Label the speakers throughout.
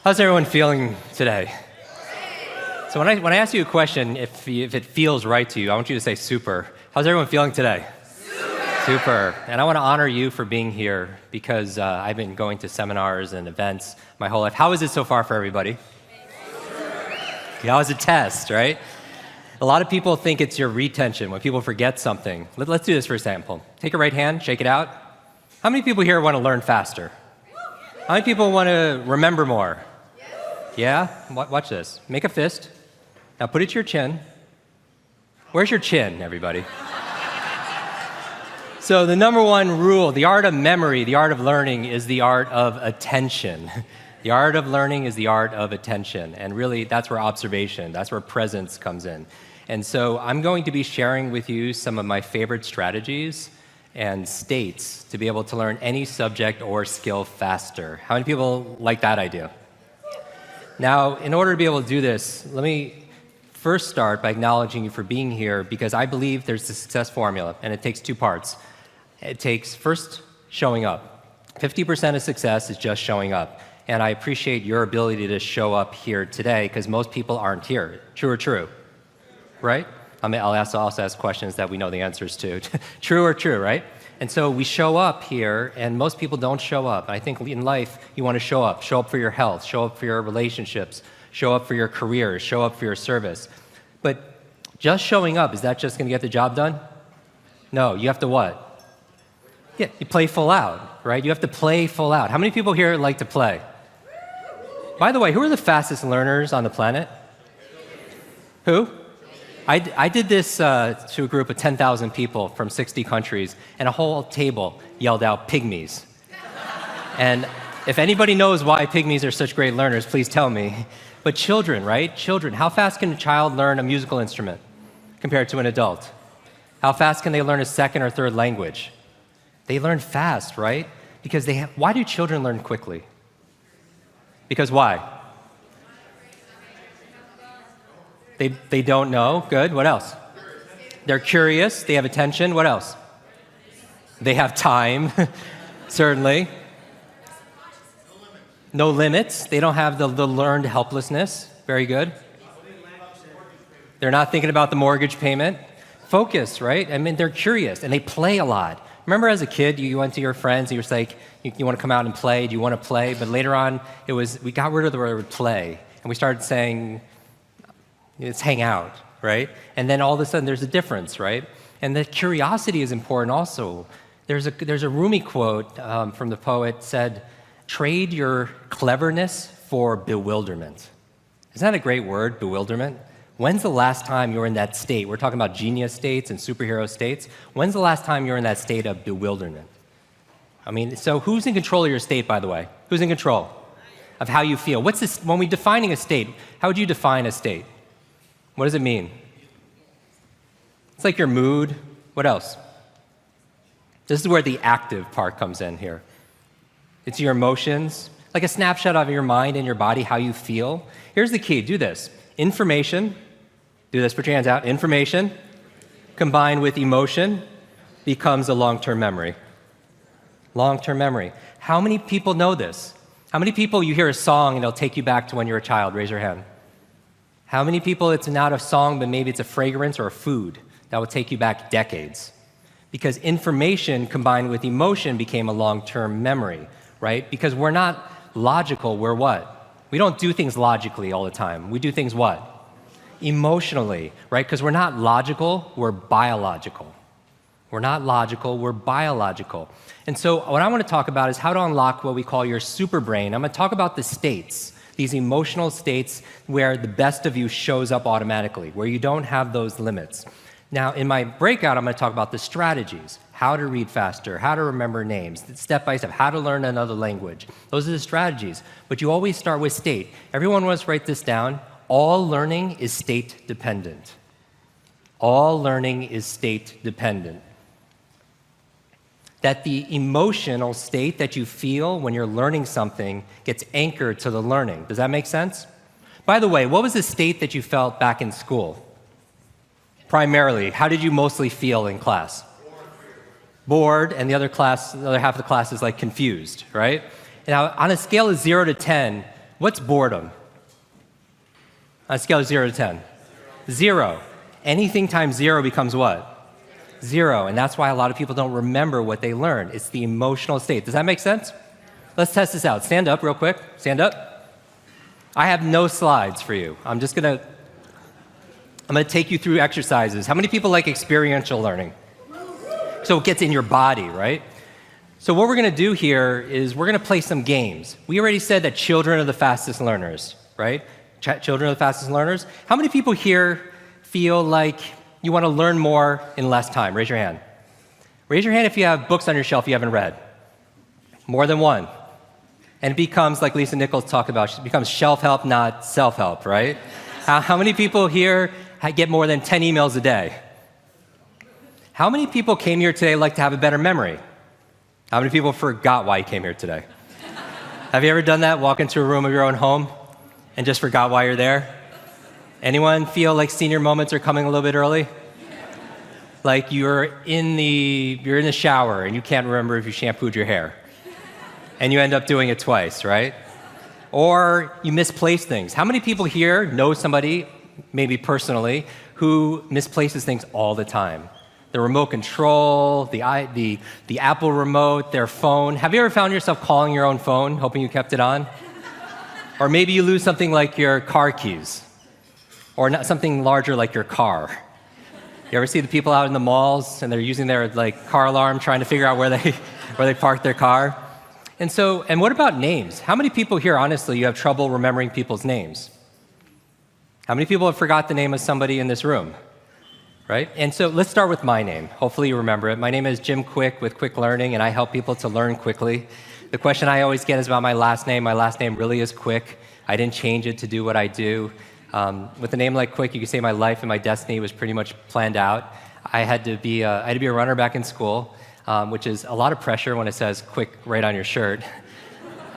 Speaker 1: How's everyone feeling today? So when I ask you a question, if it feels right to you, I want you to say super. How's everyone feeling today? Super. And I want to honor you for being here because I've been going to seminars and events my whole life. How is it so far for everybody? Yeah, it was a test, right? A lot of people think it's your retention when people forget something. Let's do this for example. Take your right hand, shake it out. How many people here want to learn faster? How many people want to remember more? Yeah? Watch this. Make a fist. Now put it to your chin. Where's your chin, everybody? So the number one rule, the art of memory, the art of learning is the art of attention. The art of learning is the art of attention. And really, that's where observation, that's where presence comes in. And so I'm going to be sharing with you some of my favorite strategies and states to be able to learn any subject or skill faster. How many people like that idea? Now, in order to be able to do this, let me first start by acknowledging you for being here because I believe there's a success formula, and it takes two parts. It takes first showing up. 50% of success is just showing up. And I appreciate your ability to show up here today because most people aren't here. True or true? Right? I'll also ask questions that we know the answers to. True or true, right? And so we show up here, and most people don't show up. I think in life, you want to show up. Show up for your health, show up for your relationships, show up for your career, show up for your service. But just showing up, is that just going to get the job done? No, you have to what? Yeah, you play full out, right? You have to play full out. How many people here like to play? By the way, who are the fastest learners on the planet? Who? I did this to a group of 10,000 people from 60 countries, and a whole table yelled out pygmies. And if anybody knows why pygmies are such great learners, please tell me. But children, right? Children, how fast can a child learn a musical instrument compared to an adult? How fast can they learn a second or third language? They learn fast, right? Because why do children learn quickly? Because why? They don't know. Good. What else? They're curious. They have attention. What else? They have time, certainly. No limits. They don't have the learned helplessness. Very good. They're not thinking about the mortgage payment. Focus, right? I mean, they're curious, and they play a lot. Remember as a kid, you went to your friends, and you were like, you want to come out and play? Do you want to play? But later on, we got rid of the word play, and we started saying, let's hang out, right? And then all of a sudden, there's a difference, right? And the curiosity is important also. There's a Rumi quote from the poet said, trade your cleverness for bewilderment. Isn't that a great word, bewilderment? When's the last time you were in that state? We're talking about genius states and superhero states. When's the last time you were in that state of bewilderment? I mean, so who's in control of your state, by the way? Who's in control of how you feel? What's this, when we're defining a state, how would you define a state? What does it mean? It's like your mood. What else? This is where the active part comes in here. It's your emotions, like a snapshot of your mind and your body, how you feel. Here's the key. Do this. Information. Do this. Put your hands out. Information combined with emotion becomes a long-term memory. Long-term memory. How many people know this? How many people you hear a song and it'll take you back to when you were a child? Raise your hand. How many people it's not a song, but maybe it's a fragrance or a food that will take you back decades? Because information combined with emotion became a long-term memory, right? Because we're not logical, we're what? We don't do things logically all the time. We do things what? Emotionally, right? Because we're not logical, we're biological. We're not logical, we're biological. And so what I want to talk about is how to unlock what we call your super brain. I'm going to talk about the states. These emotional states where the best of you shows up automatically, where you don't have those limits. Now, in my breakout, I'm going to talk about the strategies, how to read faster, how to remember names, step by step, how to learn another language. Those are the strategies. But you always start with state. Everyone wants to write this down. All learning is state dependent. All learning is state dependent. That the emotional state that you feel when you're learning something gets anchored to the learning. Does that make sense? By the way, what was the state that you felt back in school? Primarily, how did you mostly feel in class? Bored, and the other half of the class is like confused, right? Now, on a scale of 0 to 10, What's boredom? On a scale of 0 to 10. 0. Anything times 0 becomes what? 0. And that's why a lot of people don't remember what they learned. It's the emotional state. Does that make sense? Let's test this out. Stand up real quick. Stand up. I have no slides for you. I'm going to take you through exercises. How many people like experiential learning? So it gets in your body, right? So what we're going to do here is we're going to play some games. We already said that children are the fastest learners, right? Children are the fastest learners. How many people here feel like you want to learn more in less time? Raise your hand. Raise your hand if you have books on your shelf you haven't read. More than one. And it becomes, like Lisa Nichols talked about, it becomes shelf help, not self-help, right? How many people here get more than 10 emails a day? How many people came here today like to have a better memory? How many people forgot why you came here today? Have you ever done that? Walk into a room of your own home and just forgot why you're there? Anyone feel like senior moments are coming a little bit early? Like you're in the shower and you can't remember if you shampooed your hair. And you end up doing it twice, right? Or you misplace things. How many people here know somebody, maybe personally, who misplaces things all the time? The remote control, the Apple remote, their phone. Have you ever found yourself calling your own phone, hoping you kept it on? Or maybe you lose something like your car keys, or not something larger like your car. You ever see the people out in the malls and they're using their car alarm trying to figure out where they parked their car? And what about names? How many people here, honestly, you have trouble remembering people's names? How many people have forgot the name of somebody in this room? Right? And so let's start with my name. Hopefully you remember it. My name is Jim Quick with Quick Learning, and I help people to learn quickly. The question I always get is about my last name. My last name really is Quick. I didn't change it to do what I do. With a name like Quick, you could say my life and my destiny was pretty much planned out. I had to be a runner back in school, which is a lot of pressure when it says Quick right on your shirt.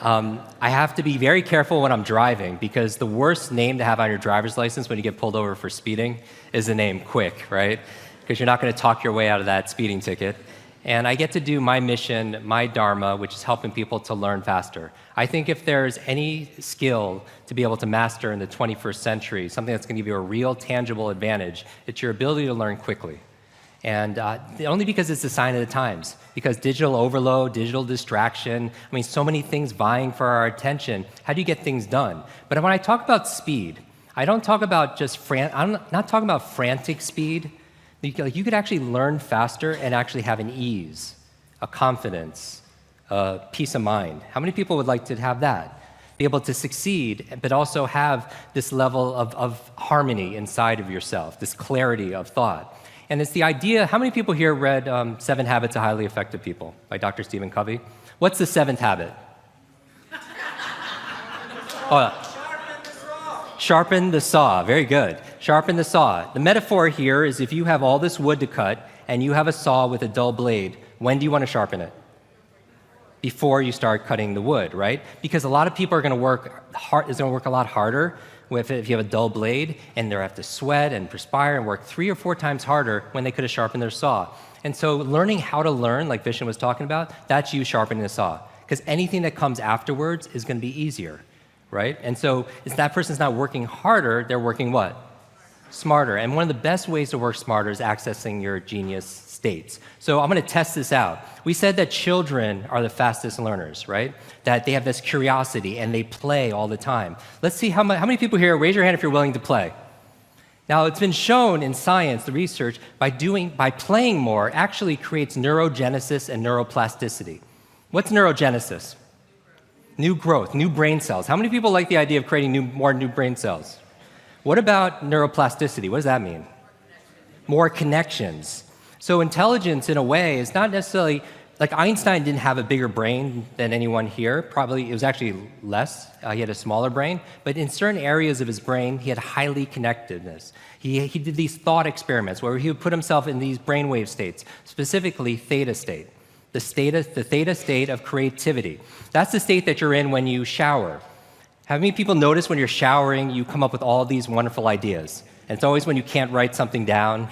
Speaker 1: I have to be very careful when I'm driving because the worst name to have on your driver's license when you get pulled over for speeding is the name Quick, right? Because you're not going to talk your way out of that speeding ticket. And I get to do my mission, my dharma, which is helping people to learn faster. I think if there's any skill to be able to master in the 21st century, something that's going to give you a real tangible advantage, it's your ability to learn quickly. And only because it's a sign of the times, because digital overload, digital distraction, so many things vying for our attention. How do you get things done? But when I talk about speed, I don't talk about I'm not talking about frantic speed. You could actually learn faster and actually have an ease, a confidence, a peace of mind. How many people would like to have that? Be able to succeed, but also have this level of harmony inside of yourself, this clarity of thought. And it's the idea, how many people here read 7 Habits of Highly Effective People by Dr. Stephen Covey? What's the 7th habit? Sharpen the saw. Very good. Sharpen the saw. The metaphor here is if you have all this wood to cut and you have a saw with a dull blade, when do you want to sharpen it? Before you start cutting the wood, right? Because a lot of people are going to work hard. It's going to work a lot harder if you have a dull blade, and they have to sweat and perspire and work 3 or 4 times harder when they could have sharpened their saw. And so learning how to learn, like Vishen was talking about, that's you sharpening the saw. Because anything that comes afterwards is going to be easier, right? And so if that person's not working harder, they're working what? Smarter. And one of the best ways to work smarter is accessing your genius states. So I'm going to test this out. We said that children are the fastest learners, right? That they have this curiosity and they play all the time. Let's see how many people here, raise your hand if you're willing to play. Now, it's been shown in science, the research, by playing more actually creates neurogenesis and neuroplasticity. What's neurogenesis? New growth, new brain cells. How many people like the idea of creating more new brain cells? What about neuroplasticity? What does that mean? More connections. So intelligence, in a way, is not necessarily, like Einstein didn't have a bigger brain than anyone here. Probably, it was actually less. He had a smaller brain. But in certain areas of his brain, he had highly connectedness. He did these thought experiments where he would put himself in these brainwave states, specifically theta state. The theta state of creativity. That's the state that you're in when you shower. Have many people notice when you're showering, you come up with all these wonderful ideas? And it's always when you can't write something down,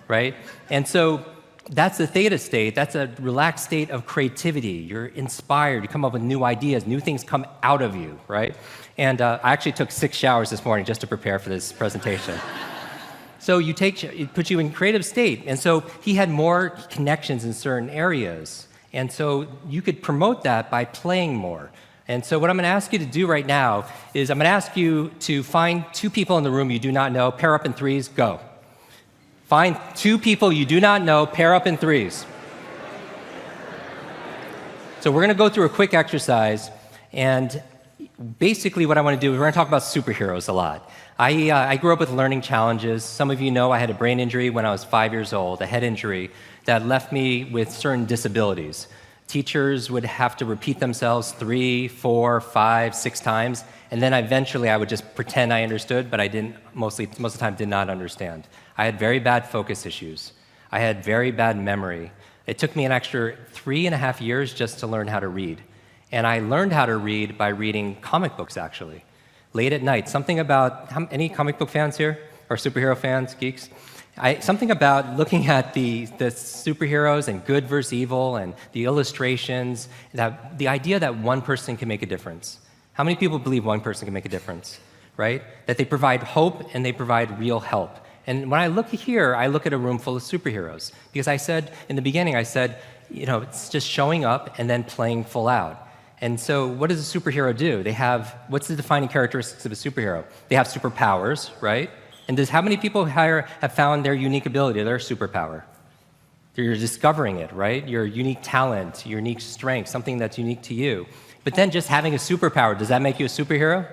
Speaker 1: right? And so that's the theta state. That's a relaxed state of creativity. You're inspired. You come up with new ideas. New things come out of you, right? And I actually took 6 showers this morning just to prepare for this presentation. So it puts you in creative state. And so he had more connections in certain areas. And so you could promote that by playing more. And so what I'm going to ask you to do right now is I'm going to ask you to find 2 people in the room you do not know. Pair up in threes. Go. Find 2 people you do not know, pair up in threes. So we're going to go through a quick exercise, and basically what I want to do is we're going to talk about superheroes a lot. I grew up with learning challenges. Some of you know I had a brain injury when I was 5 years old, a head injury that left me with certain disabilities. Teachers would have to repeat themselves 3, 4, 5, 6 times, and then eventually I would just pretend I understood, but I didn't, most of the time did not understand. I had very bad focus issues. I had very bad memory. It took me an extra 3.5 years just to learn how to read. And I learned how to read by reading comic books, actually. Late at night, something about, any comic book fans here? Or superhero fans, geeks? Something about looking at the superheroes and good versus evil and the illustrations, the idea that one person can make a difference. How many people believe one person can make a difference, right? That they provide hope and they provide real help. And when I look here, I look at a room full of superheroes. Because I said, in the beginning, it's just showing up and then playing full out. And so what does a superhero do? What's the defining characteristics of a superhero? They have superpowers, right? And how many people have found their unique ability, their superpower? You're discovering it, right? Your unique talent, your unique strength, something that's unique to you. But then just having a superpower, does that make you a superhero?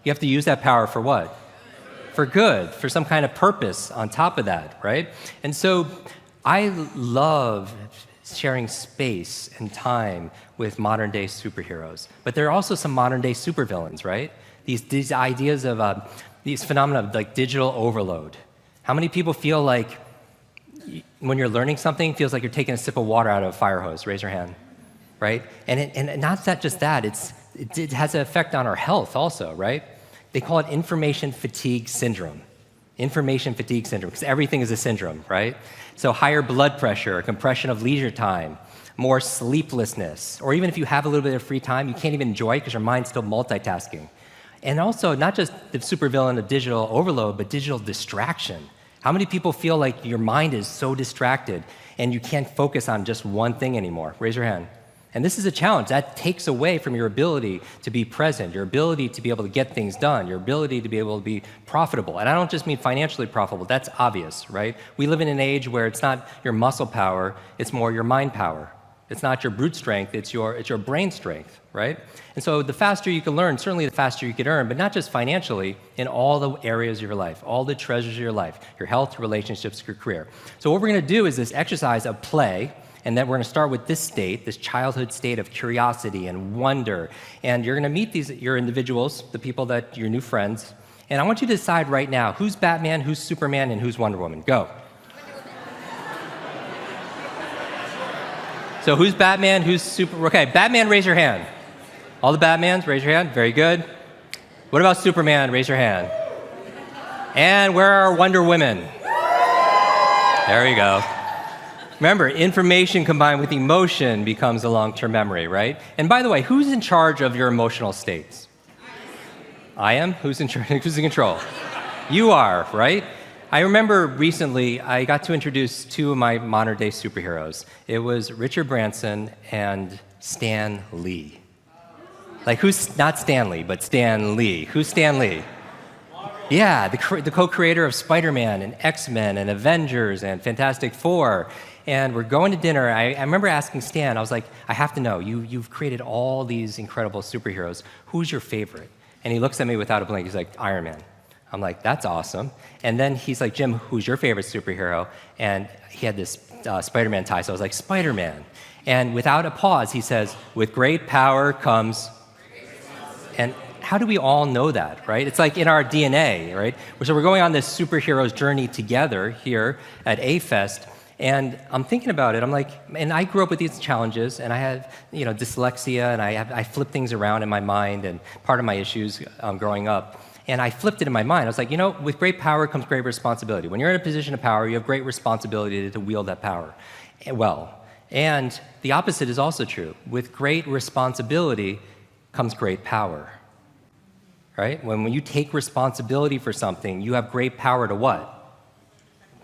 Speaker 1: You have to use that power for what? For good, for some kind of purpose on top of that, right? And so I love sharing space and time with modern day superheroes. But there are also some modern day supervillains, right? These ideas of these phenomena of like digital overload. How many people feel like when you're learning something, it feels like you're taking a sip of water out of a fire hose? Raise your hand, right? And not just that, it has an effect on our health also, right? They call it information fatigue syndrome. Information fatigue syndrome, because everything is a syndrome, right? So higher blood pressure, compression of leisure time, more sleeplessness, or even if you have a little bit of free time, you can't even enjoy it because your mind's still multitasking. And also, not just the supervillain of digital overload, but digital distraction. How many people feel like your mind is so distracted and you can't focus on just one thing anymore? Raise your hand. And this is a challenge. That takes away from your ability to be present, your ability to be able to get things done, your ability to be able to be profitable. And I don't just mean financially profitable. That's obvious, right? We live in an age where it's not your muscle power, it's more your mind power. It's not your brute strength, it's your brain strength, right? And so the faster you can learn, certainly the faster you can earn, but not just financially, in all the areas of your life, all the treasures of your life, your health, your relationships, your career. So what we're going to do is this exercise of play, and then we're going to start with this state, this childhood state of curiosity and wonder. And you're going to meet your individuals, the people your new friends. And I want you to decide right now, who's Batman, who's Superman, and who's Wonder Woman. Go. So who's Batman, who's okay, Batman, raise your hand. All the Batmans, raise your hand. Very good. What about Superman? Raise your hand. And where are Wonder Women? There you go. Remember, information combined with emotion becomes a long-term memory, right? And by the way, who's in charge of your emotional states? I am? Who's in control? You are, right? I remember recently I got to introduce 2 of my modern-day superheroes. It was Richard Branson and Stan Lee. Like, who's not Stanley, but Stan Lee? Who's Stan Lee? Yeah, the co-creator of Spider-Man and X-Men and Avengers and Fantastic Four. And we're going to dinner. I remember asking Stan, I was like, I have to know, you've created all these incredible superheroes. Who's your favorite? And he looks at me without a blink. He's like, Iron Man. I'm like, that's awesome. And then he's like, Jim, who's your favorite superhero? And he had this Spider-Man tie, so I was like, Spider-Man. And without a pause, he says, with great power comes... And how do we all know that, right? It's like in our DNA, right? So we're going on this superheroes journey together here at A-Fest, and I'm thinking about it. I'm like, and I grew up with these challenges, and I have, dyslexia, and I flip things around in my mind, and part of my issues growing up. And I flipped it in my mind. I was like, with great power comes great responsibility. When you're in a position of power, you have great responsibility to wield that power well. And the opposite is also true. With great responsibility comes great power, right? When you take responsibility for something, you have great power to what?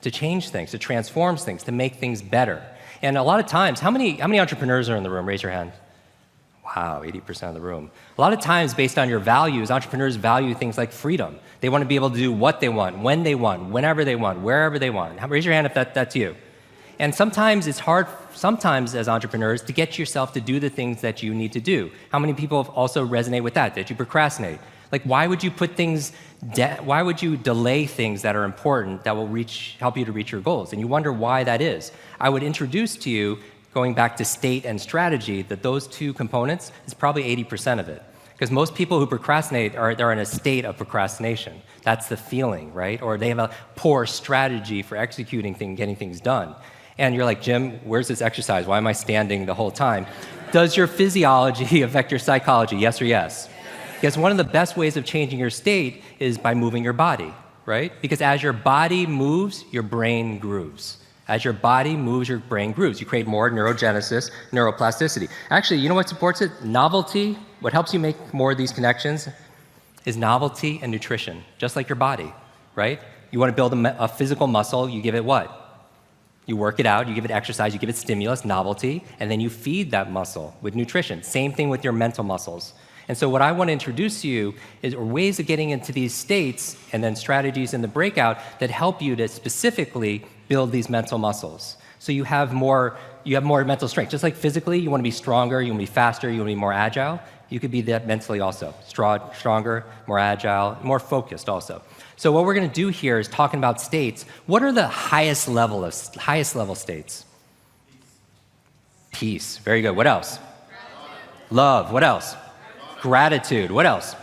Speaker 1: To change things, to transform things, to make things better. And a lot of times, how many entrepreneurs are in the room? Raise your hand. Wow, 80% of the room. A lot of times, based on your values, entrepreneurs value things like freedom. They want to be able to do what they want, when they want, whenever they want, wherever they want. Raise your hand if that's you. And sometimes it's hard, as entrepreneurs, to get yourself to do the things that you need to do. How many people also resonate with that you procrastinate? Like, why would you why would you delay things that are important that will help you to reach your goals? And you wonder why that is. I would introduce to you, going back to state and strategy, that those two components is probably 80% of it. Because most people who procrastinate they're in a state of procrastination. That's the feeling, right? Or they have a poor strategy for executing things, getting things done. And you're like, Jim, where's this exercise? Why am I standing the whole time? Does your physiology affect your psychology? Yes or yes? Because one of the best ways of changing your state is by moving your body, right? Because as your body moves, your brain grooves. As your body moves, your brain grooves. You create more neurogenesis, neuroplasticity. Actually, you know what supports it? Novelty. What helps you make more of these connections is novelty and nutrition, just like your body, right? You want to build a physical muscle, you give it what? You work it out, you give it exercise, you give it stimulus, novelty, and then you feed that muscle with nutrition. Same thing with your mental muscles. And so what I want to introduce to you is ways of getting into these states and then strategies in the breakout that help you to specifically build these mental muscles. So you have more mental strength. Just like physically, you want to be stronger, you want to be faster, you want to be more agile. You could be that mentally also. Stronger, more agile, more focused also. So what we're going to do here is talking about states. What are the highest level states? Peace. Very good. What else? Love. What else? Gratitude. What else?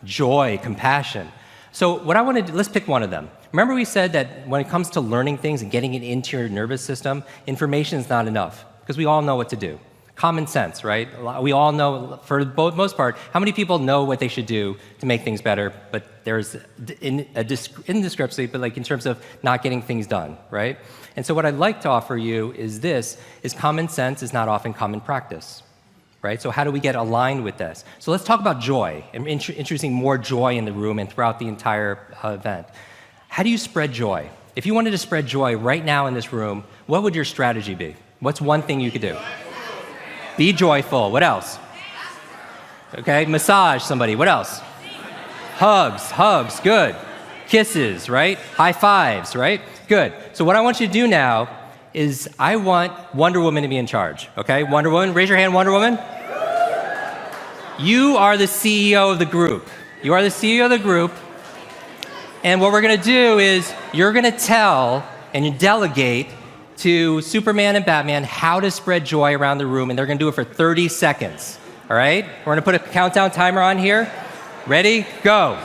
Speaker 1: Joy, compassion. So what I want to do, let's pick one of them. Remember we said that when it comes to learning things and getting it into your nervous system, information is not enough because we all know what to do. Common sense, right? We all know, for the most part, how many people know what they should do to make things better, but there's indiscrepancy, but like in terms of not getting things done, right? And so what I'd like to offer you is common sense is not often common practice. Right? So how do we get aligned with this? So let's talk about joy and introducing more joy in the room and throughout the entire event. How do you spread joy? If you wanted to spread joy right now in this room, what would your strategy be? What's one thing you could do? Be joyful. What else? Okay, massage somebody. What else? Hugs, good. Kisses, right? High fives, right? Good. So what I want you to do now is I want Wonder Woman to be in charge, okay? Wonder Woman, raise your hand, Wonder Woman. You are the CEO of the group. You are the CEO of the group. And what we're going to do is you're going to tell and you delegate to Superman and Batman how to spread joy around the room, and they're going to do it for 30 seconds, all right? We're going to put a countdown timer on here. Ready? Go.